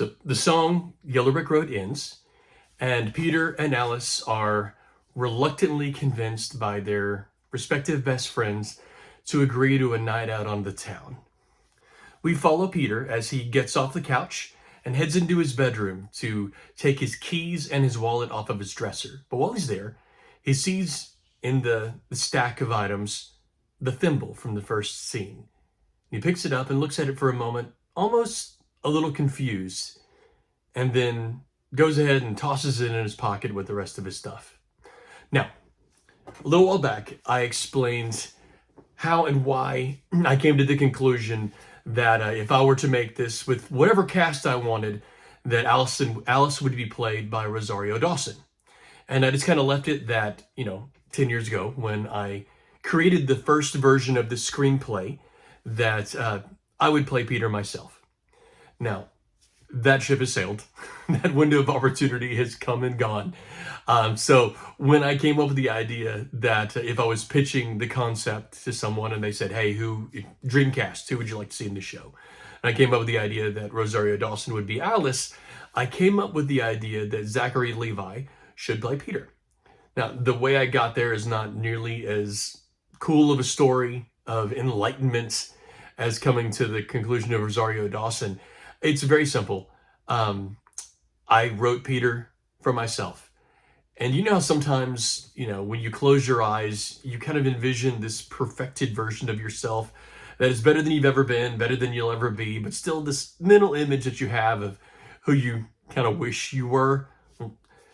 So the song Yellow Brick Road ends, and Peter and Alice are reluctantly convinced by their respective best friends to agree to a night out on the town. We follow Peter as he gets off the couch and heads into his bedroom to take his keys and his wallet off of his dresser. But while he's there, he sees in the stack of items the thimble from the first scene. He picks it up and looks at it for a moment, almost a little confused, and then goes ahead and tosses it in his pocket with the rest of his stuff. Now, a little while back, I explained how and why I came to the conclusion that if I were to make this with whatever cast I wanted, that Alice would be played by Rosario Dawson. And I just kind of left it that, 10 years ago when I created the first version of the screenplay that I would play Peter myself. Now, that ship has sailed. That window of opportunity has come and gone. So when I came up with the idea that if I was pitching the concept to someone and they said, hey, Dreamcast, who would you like to see in the show? And I came up with the idea that Rosario Dawson would be Alice. I came up with the idea that Zacharylevi should play Peter. Now, the way I got there is not nearly as cool of a story of enlightenment as coming to the conclusion of Rosario Dawson. It's very simple. I wrote Peter for myself. And you know how sometimes, when you close your eyes, you kind of envision this perfected version of yourself that is better than you've ever been, better than you'll ever be, but still this mental image that you have of who you kind of wish you were.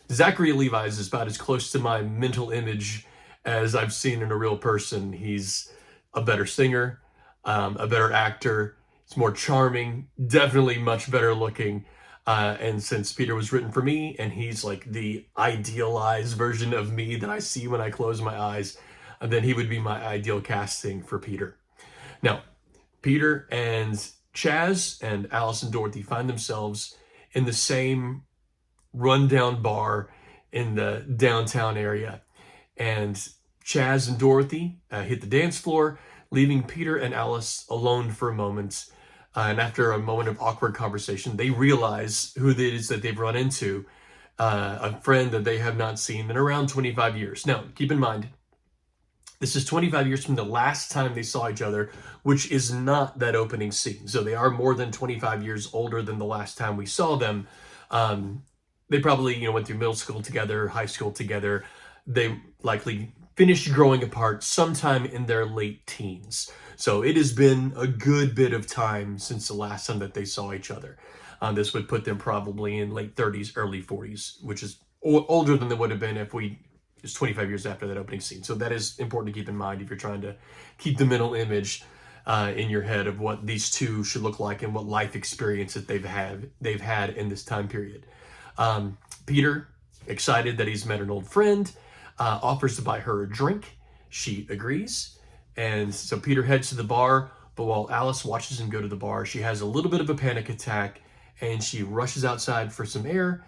Zacharylevi's is about as close to my mental image as I've seen in a real person. He's a better singer, a better actor. He's more charming, definitely much better looking. And since Peter was written for me and he's like the idealized version of me that I see when I close my eyes, then he would be my ideal casting for Peter. Now, Peter and Chaz and Alice and Dorothy find themselves in the same rundown bar in the downtown area. And Chaz and Dorothy hit the dance floor, leaving Peter and Alice alone for a moment. And after a moment of awkward conversation, they realize who it is that they've run into, a friend that they have not seen in around 25 years. Now, keep in mind, this is 25 years from the last time they saw each other, which is not that opening scene. So they are more than 25 years older than the last time we saw them. They probably, went through middle school together, high school together. They likely finished growing apart sometime in their late teens. So it has been a good bit of time since the last time that they saw each other. This would put them probably in late 30s, early 40s, which is older than they would have been if it's 25 years after that opening scene. So that is important to keep in mind if you're trying to keep the mental image in your head of what these two should look like and what life experience that they've had in this time period. Peter, excited that he's met an old friend, offers to buy her a drink. She agrees. And so Peter heads to the bar, but while Alice watches him go to the bar, she has a little bit of a panic attack and she rushes outside for some air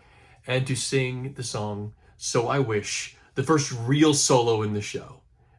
and to sing the song So I Wish, the first real solo in the show.